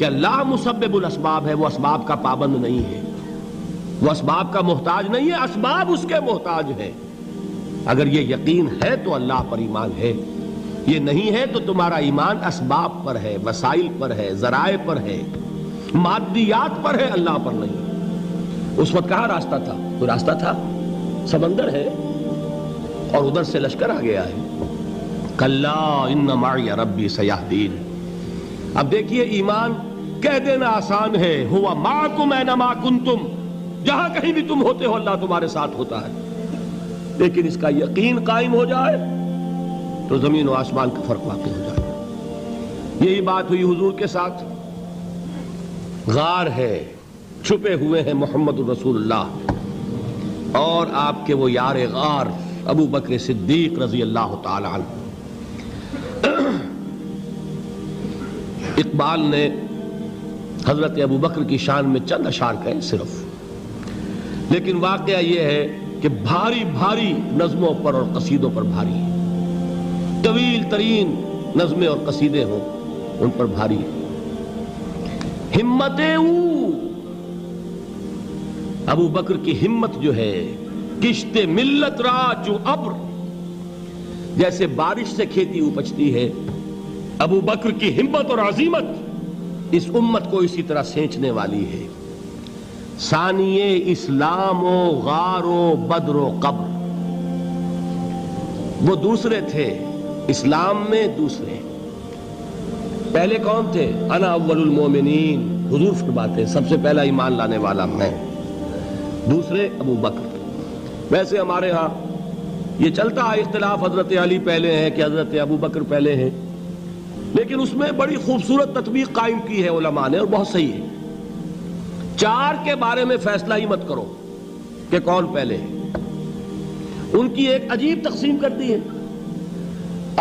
کہ اللہ مسبب الاسباب ہے، وہ اسباب کا پابند نہیں ہے، وہ اسباب کا محتاج نہیں ہے، اسباب اس کے محتاج ہے۔ اگر یہ یقین ہے تو اللہ پر ایمان ہے، یہ نہیں ہے تو تمہارا ایمان اسباب پر ہے، وسائل پر ہے، ذرائع پر ہے، مادیات پر ہے، اللہ پر نہیں۔ اس وقت کہاں راستہ تھا؟ کوئی راستہ تھا؟ سمندر ہے اور ادھر سے لشکر آ گیا ہے۔ کلا ان معی ربی سیہدین۔ اب دیکھیے ایمان کہہ دینا آسان ہے، ہوا معکم اینما کنتم، جہاں کہیں بھی تم ہوتے ہو اللہ تمہارے ساتھ ہوتا ہے، لیکن اس کا یقین قائم ہو جائے تو زمین و آسمان کا فرق واقع ہو جائے۔ یہی بات ہوئی حضور کے ساتھ۔ غار ہے، چھپے ہوئے ہیں محمد الرسول اللہ اور آپ کے وہ یار غار ابو بکر صدیق رضی اللہ تعالی عنہ۔ اقبال نے حضرت ابو بکر کی شان میں چند اشعار کہے صرف، لیکن واقعہ یہ ہے کہ بھاری بھاری نظموں پر اور قصیدوں پر بھاری ہے، طویل ترین نظمیں اور قصیدے ہوں ان پر بھاری ہے۔ ہمتیں ابو بکر کی ہمت جو ہے، کشت ملت را جو ابر، جیسے بارش سے کھیتی اپجتی ہے، ابو بکر کی ہمت اور عزیمت اس امت کو اسی طرح سینچنے والی ہے۔ ثانیے اسلام و غار و بدر و قبر، وہ دوسرے تھے اسلام میں، دوسرے پہلے کون تھے؟ انا اول المومنین، حضور فرماتے سب سے پہلا ایمان لانے والا میں، دوسرے ابو بکر۔ ویسے ہمارے ہاں یہ چلتا ہے اختلاف، حضرت علی پہلے ہیں کہ حضرت ابو بکر پہلے ہیں، لیکن اس میں بڑی خوبصورت تطبیق قائم کی ہے علماء نے اور بہت صحیح ہے۔ چار کے بارے میں فیصلہ ہی مت کرو کہ کون پہلے ہے، ان کی ایک عجیب تقسیم کر دی ہے۔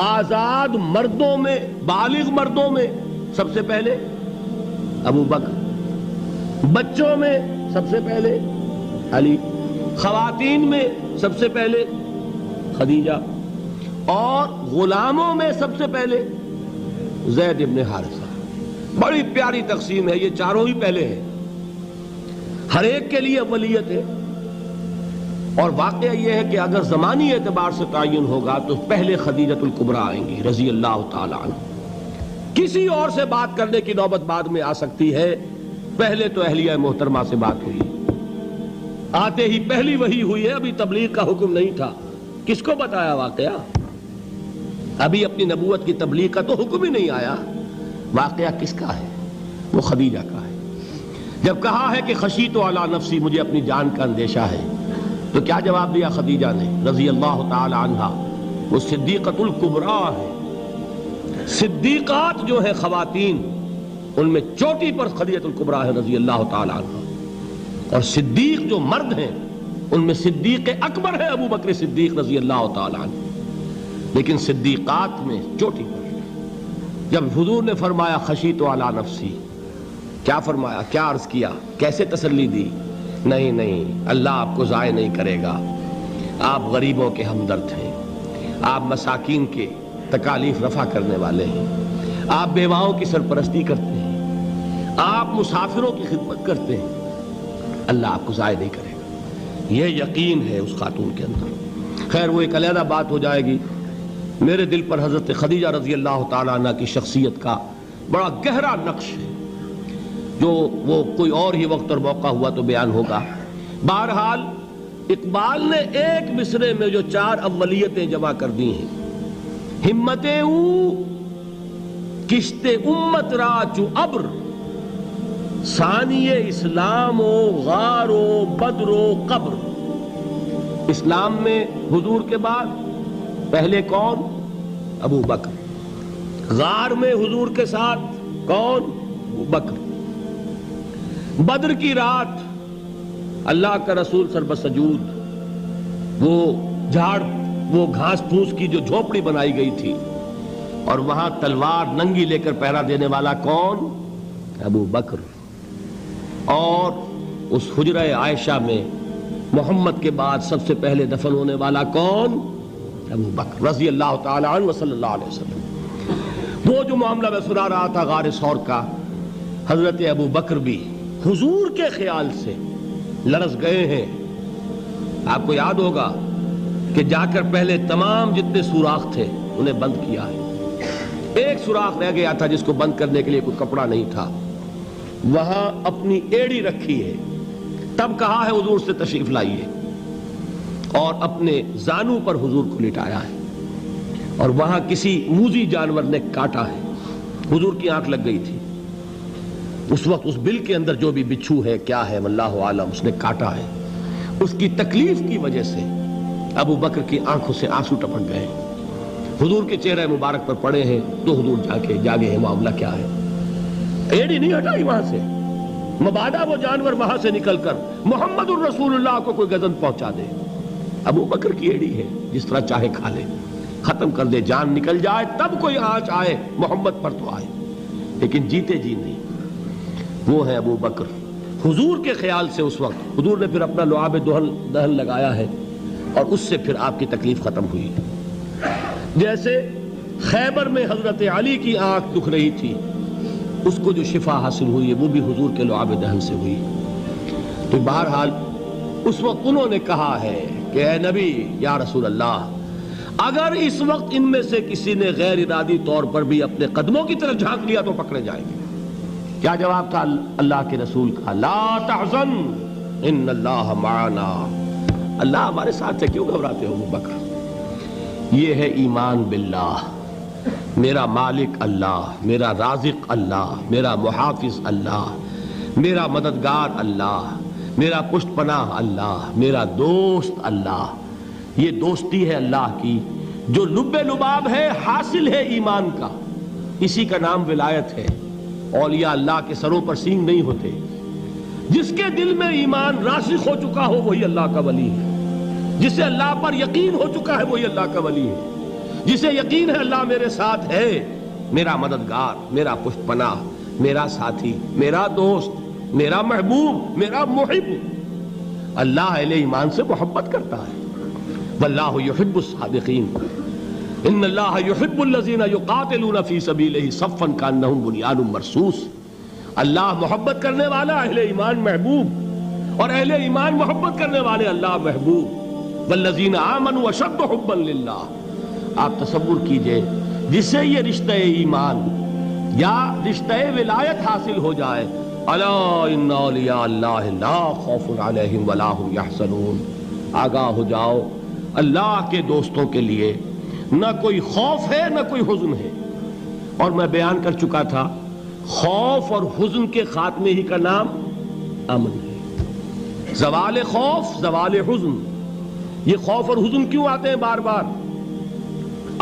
آزاد مردوں میں، بالغ مردوں میں سب سے پہلے ابو بکر، بچوں میں سب سے پہلے علی، خواتین میں سب سے پہلے خدیجہ، اور غلاموں میں سب سے پہلے زید ابن حارثہ۔ بڑی پیاری تقسیم ہے، یہ چاروں ہی پہلے ہیں، ہر ایک کے لیے اولیت ہے۔ اور واقعہ یہ ہے کہ اگر زمانی اعتبار سے تعین ہوگا تو پہلے خدیجۃ الکبریٰ آئیں گی رضی اللہ تعالی عنہ، کسی اور سے بات کرنے کی نوبت بعد میں آ سکتی ہے، پہلے تو اہلیہ محترمہ سے بات ہوئی، آتے ہی پہلی وحی ہوئی ہے، ابھی تبلیغ کا حکم نہیں تھا۔ کس کو بتایا واقعہ؟ ابھی اپنی نبوت کی تبلیغ کا تو حکم ہی نہیں آیا۔ واقعہ کس کا ہے؟ وہ خدیجہ کا ہے۔ جب کہا ہے کہ خشیت علی نفسی، مجھے اپنی جان کا اندیشہ ہے، تو کیا جواب دیا خدیجہ نے رضی اللہ تعالی عنہا؟ وہ صدیقۃ الکبریٰ ہے۔ صدیقات جو ہیں خواتین، ان میں چوٹی پر خدیجۃ الکبریٰ ہے رضی اللہ تعالی عنہا، اور صدیق جو مرد ہیں ان میں صدیق اکبر ہے ابو بکر صدیق رضی اللہ تعالی عنہ، لیکن صدیقات میں چوٹی پر۔ جب حضور نے فرمایا خشیت علی نفسی، کیا فرمایا؟ کیا عرض کیا؟ کیسے تسلی دی؟ نہیں نہیں، اللہ آپ کو ضائع نہیں کرے گا، آپ غریبوں کے ہمدرد ہیں، آپ مساکین کے تکالیف رفع کرنے والے ہیں، آپ بیواؤں کی سرپرستی کرتے ہیں، آپ مسافروں کی خدمت کرتے ہیں، اللہ آپ کو ضائع نہیں کرے گا۔ یہ یقین ہے اس خاتون کے اندر۔ خیر وہ ایک علیحدہ بات ہو جائے گی۔ میرے دل پر حضرت خدیجہ رضی اللہ تعالیٰ عنہ کی شخصیت کا بڑا گہرا نقش ہے، جو وہ کوئی اور ہی وقت اور موقع ہوا تو بیان ہوگا۔ بہرحال اقبال نے ایک مصرے میں جو چار اولیتیں جمع کر دی ہیں، ہمتیں کشت امت را چو ابر، ثانی اسلام و غار و بدر و قبر۔ اسلام میں حضور کے بعد پہلے کون؟ ابو بکر۔ غار میں حضور کے ساتھ کون؟ ابو بکر۔ بدر کی رات اللہ کا رسول سربسجود، وہ جھاڑ، وہ گھاس پھوس کی جو جھوپڑی بنائی گئی تھی، اور وہاں تلوار ننگی لے کر پہرا دینے والا کون؟ ابو بکر۔ اور اس حجرہ عائشہ میں محمد کے بعد سب سے پہلے دفن ہونے والا کون؟ ابو بکر رضی اللہ تعالی عنہ صلی اللہ علیہ وسلم۔ وہ جو معاملہ میں سنا رہا تھا غار ثور کا، حضرت ابو بکر بھی حضور کے خیال سے لرز گئے ہیں. آپ کو یاد ہوگا کہ جا کر پہلے تمام جتنے سوراخ تھے انہیں بند کیا ہے. ایک سوراخ رہ گیا تھا جس کو بند کرنے کے لیے کوئی کپڑا نہیں تھا. وہاں اپنی ایڑی رکھی ہے. تب کہا ہے حضور سے تشریف لائیے, اور اپنے زانو پر حضور کو لٹایا ہے. اور وہاں کسی موذی جانور نے کاٹا ہے. حضور کی آنکھ لگ گئی تھی. اس وقت اس بل کے اندر جو بھی بچھو ہے کیا ہے واللہ عالم, اس نے کاٹا ہے. اس کی تکلیف کی وجہ سے ابو بکر کی آنکھوں سے آنسو ٹپک گئے. حضور کے چہرے مبارک پر پڑے ہیں تو حضور جاگے ہیں معاملہ کیا ہے. ایڑی نہیں ہٹائی وہاں سے, مبادا وہ جانور وہاں سے نکل کر محمد الرسول اللہ کو کوئی گزن پہنچا دے. ابو بکر کی ایڑی ہے, جس طرح چاہے کھا لے, ختم کر دے, جان نکل جائے تب کوئی آنچ آئے محمد پر تو آئے, لیکن جیتے جی نہیں. وہ ہے ابو بکر. حضور کے خیال سے اس وقت حضور نے پھر اپنا لعاب دہن لگایا ہے, اور اس سے پھر آپ کی تکلیف ختم ہوئی. جیسے خیبر میں حضرت علی کی آنکھ دکھ رہی تھی, اس کو جو شفا حاصل ہوئی ہے وہ بھی حضور کے لعاب دہن سے ہوئی. تو بہرحال اس وقت انہوں نے کہا ہے کہ اے نبی یا رسول اللہ, اگر اس وقت ان میں سے کسی نے غیر ارادی طور پر بھی اپنے قدموں کی طرف جھانک لیا تو پکڑے جائیں گے. کیا جواب تھا اللہ کے رسول کا؟ لا تحزن ان اللہ معنا. اللہ ہمارے ساتھ ہے, کیوں گھبراتے ہو ابو بکر؟ یہ ہے ایمان باللہ. میرا مالک اللہ, میرا رازق اللہ, میرا محافظ اللہ, میرا مددگار اللہ, میرا پشت پناہ اللہ, میرا دوست اللہ. یہ دوستی ہے اللہ کی جو لب لباب ہے, حاصل ہے ایمان کا. اسی کا نام ولایت ہے. اولیاء اللہ کے سروں پر سینگ نہیں ہوتے. جس کے دل میں ایمان راسخ ہو چکا ہو وہی اللہ کا ولی ہے. جسے اللہ پر یقین ہو چکا ہے وہی اللہ کا ولی ہے. جسے یقین ہے اللہ میرے ساتھ ہے, میرا مددگار, میرا پشت پناہ, میرا ساتھی, میرا دوست, میرا محبوب, میرا محب. اللہ اہل ایمان سے محبت کرتا ہے. واللہ یحب الصادقین. ان اللہ یحب الذین یقاتلون فی سبیلہ صفا کانہم بنیان مرصوص. اللہ محبت کرنے والا, اہل ایمان محبوب, اور اہل ایمان محبت کرنے والے اللہ محبوب. والذین آمنوا اشد حبا للہ. آپ تصور کیجئے جسے یہ رشتہ ایمان یا رشتہ ولایت حاصل ہو جائے, الا ان اولیاء اللہ لا خوف علیہم ولا هم یحزنون. آگاہ ہو جاؤ, اللہ کے دوستوں کے لیے نہ کوئی خوف ہے نہ کوئی حزن ہے. اور میں بیان کر چکا تھا, خوف اور حزن کے خاتمے ہی کا نام امن ہے. زوال خوف, زوال حزن. یہ خوف اور حزن کیوں آتے ہیں بار بار؟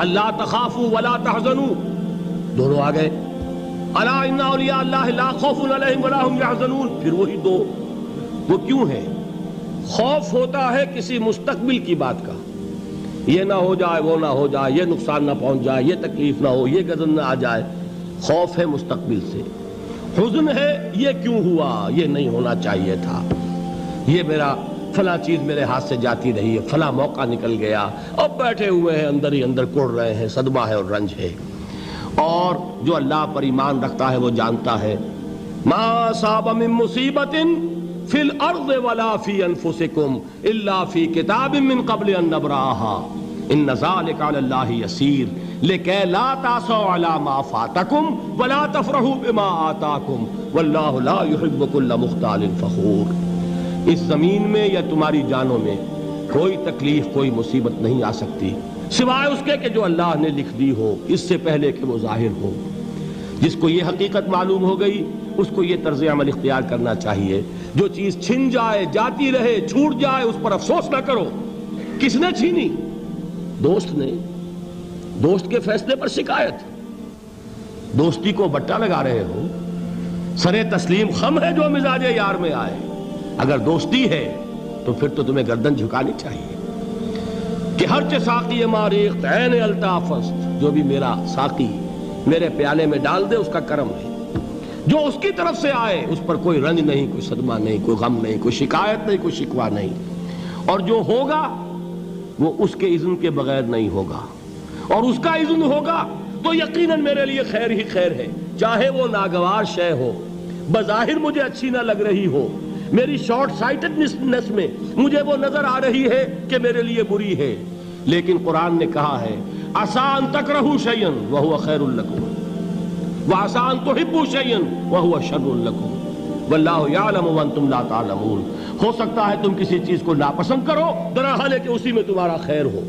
اللہ تخافوا ولا تحزنوا, دونوں آ گئے. الا ان اولیاء اللہ لا خوف علیہم ولا هم یحزنون, پھر وہی دو. وہ کیوں ہے؟ خوف ہوتا ہے کسی مستقبل کی بات کا, یہ نہ ہو جائے, وہ نہ ہو جائے, یہ نقصان نہ پہنچ جائے, یہ تکلیف نہ ہو, یہ غضب نہ آ جائے. خوف ہے مستقبل سے. حزن ہے یہ کیوں ہوا, یہ نہیں ہونا چاہیے تھا, یہ میرا فلاں چیز میرے ہاتھ سے جاتی رہی ہے, فلاں موقع نکل گیا, اب بیٹھے ہوئے ہیں اندر ہی اندر کڑ رہے ہیں, صدمہ ہے اور رنج ہے. اور جو اللہ پر ایمان رکھتا ہے وہ جانتا ہے ما اصاب من مصیبت فی الارض ولا فی انفسکم الا فی کتاب من قبل ان نبرأها ان ذلک علی اللہ یسیر لکی لا تعصوا علی ما فاتکم ولا تفرحوا بما آتاکم واللہ لا يحب كل مختال فخور. اس زمین میں یا تمہاری جانوں میں کوئی تکلیف, کوئی مصیبت نہیں آ سکتی سوائے اس کے کہ جو اللہ نے لکھ دی ہو, اس سے پہلے کہ وہ ظاہر ہو. جس کو یہ حقیقت معلوم ہو گئی اس کو یہ طرز عمل اختیار کرنا چاہیے. جو چیز چھن جائے, جاتی رہے, چھوٹ جائے, اس پر افسوس نہ کرو. کس نے چھینی؟ دوست نے. دوست کے فیصلے پر شکایت. دوستی کو بٹا لگا رہے ہو, سرے تسلیم خم ہے جو مزاج یار میں آئے. اگر دوستی ہے تو پھر تو تمہیں گردن جھکانی چاہیے کہ ہر چہ ساقی ماریخت عین الطافست, جو بھی میرا ساقی میرے پیالے میں ڈال دے اس کا کرم ہے. جو اس کی طرف سے آئے اس پر کوئی رنج نہیں, کوئی صدمہ نہیں, کوئی غم نہیں, کوئی شکایت نہیں, کوئی شکوہ نہیں. اور جو ہوگا وہ اس کے اذن کے بغیر نہیں ہوگا, اور اس کا اذن ہوگا تو یقیناً میرے لیے خیر ہی خیر ہے, چاہے وہ ناگوار شے ہو, بظاہر مجھے اچھی نہ لگ رہی ہو، میری شارٹ سائٹڈنس میں مجھے وہ نظر آ رہی ہے کہ میرے لیے بری ہے، لیکن قرآن نے کہا ہے عَسَىٰ أَن تَكْرَهُوا شَيْئًا وَهُوَ خَيْرٌ لَكُمْ وَعَسَىٰ أَن تُحِبُّوا شَيْئًا وَهُوَ شَرٌّ لَكُمْ وَاللَّهُ يَعْلَمُ وَأَنتُمْ لَا تَعْلَمُونَ۔ ہو سکتا ہے تم کسی چیز کو ناپسند کرو درحال ہے کہ اسی میں تمہارا خیر ہو،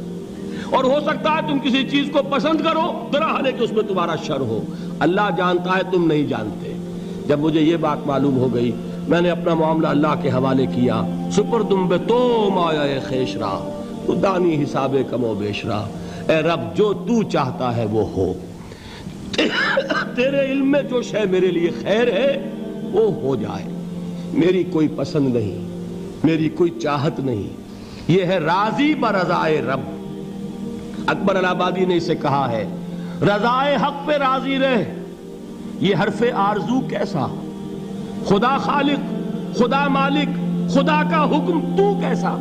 اور ہو سکتا ہے تم کسی چیز کو پسند کرو درحال ہے کہ اس میں تمہارا شر ہو۔ اللہ جانتا ہے، تم نہیں جانتے۔ جب مجھے یہ بات معلوم ہو گئی، میں نے اپنا معاملہ اللہ کے حوالے کیا۔ سپردم بے تو مایا خیش را تو دانی حساب کم و بیش را۔ اے رب، جو تو چاہتا ہے وہ ہو، تیرے علم میں جو شے میرے لیے خیر ہے وہ ہو جائے، میری کوئی پسند نہیں، میری کوئی چاہت نہیں۔ یہ ہے راضی برضائے رب۔ اکبر الہٰبادی نے اسے کہا ہے رضائے حق پہ راضی رہ، یہ حرف آرزو کیسا، خدا خالق، خدا مالک، خدا کا حکم تو کیسا۔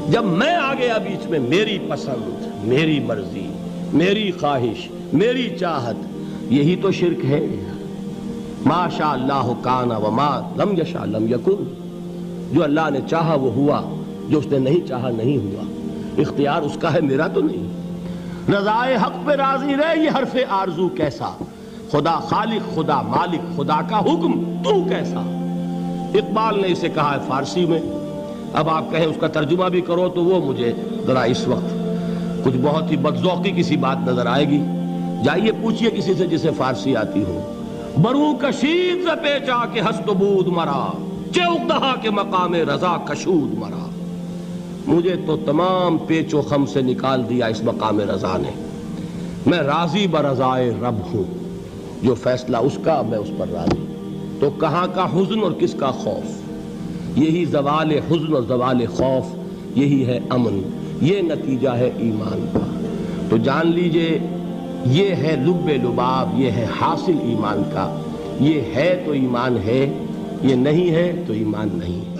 جب میں آ گیا بیچ میں، میری پسند، میری مرضی، میری خواہش، میری چاہت، یہی تو شرک ہے۔ ما شاء اللہ کان وما لم یشاء لم یکن۔ جو اللہ نے چاہا وہ ہوا، جو اس نے نہیں چاہا نہیں ہوا۔ اختیار اس کا ہے، میرا تو نہیں۔ رضائے حق پہ راضی رہ، یہ حرف آرزو کیسا، خدا خالق، خدا مالک، خدا کا حکم تو کیسا۔ اقبال نے اسے کہا ہے فارسی میں۔ اب آپ کہیں اس کا ترجمہ بھی کرو تو وہ مجھے ذرا اس وقت کچھ بہت ہی بدذوقی کسی بات نظر آئے گی۔ جائیے پوچھئے کسی سے جسے فارسی آتی ہو۔ برو کشید ز پیچا کے ہست و بود مرا، چے اقدہا کے مقام رضا کشود مرا۔ مجھے تو تمام پیچ و خم سے نکال دیا اس مقام رضا نے۔ میں راضی برضائے رب ہوں، جو فیصلہ اس کا میں اس پر راضی۔ تو کہاں کا حزن اور کس کا خوف؟ یہی زوال حزن اور زوال خوف، یہی ہے امن، یہ نتیجہ ہے ایمان کا۔ تو جان لیجئے یہ ہے لب لباب، یہ ہے حاصل ایمان کا۔ یہ ہے تو ایمان ہے، یہ نہیں ہے تو ایمان نہیں ہے۔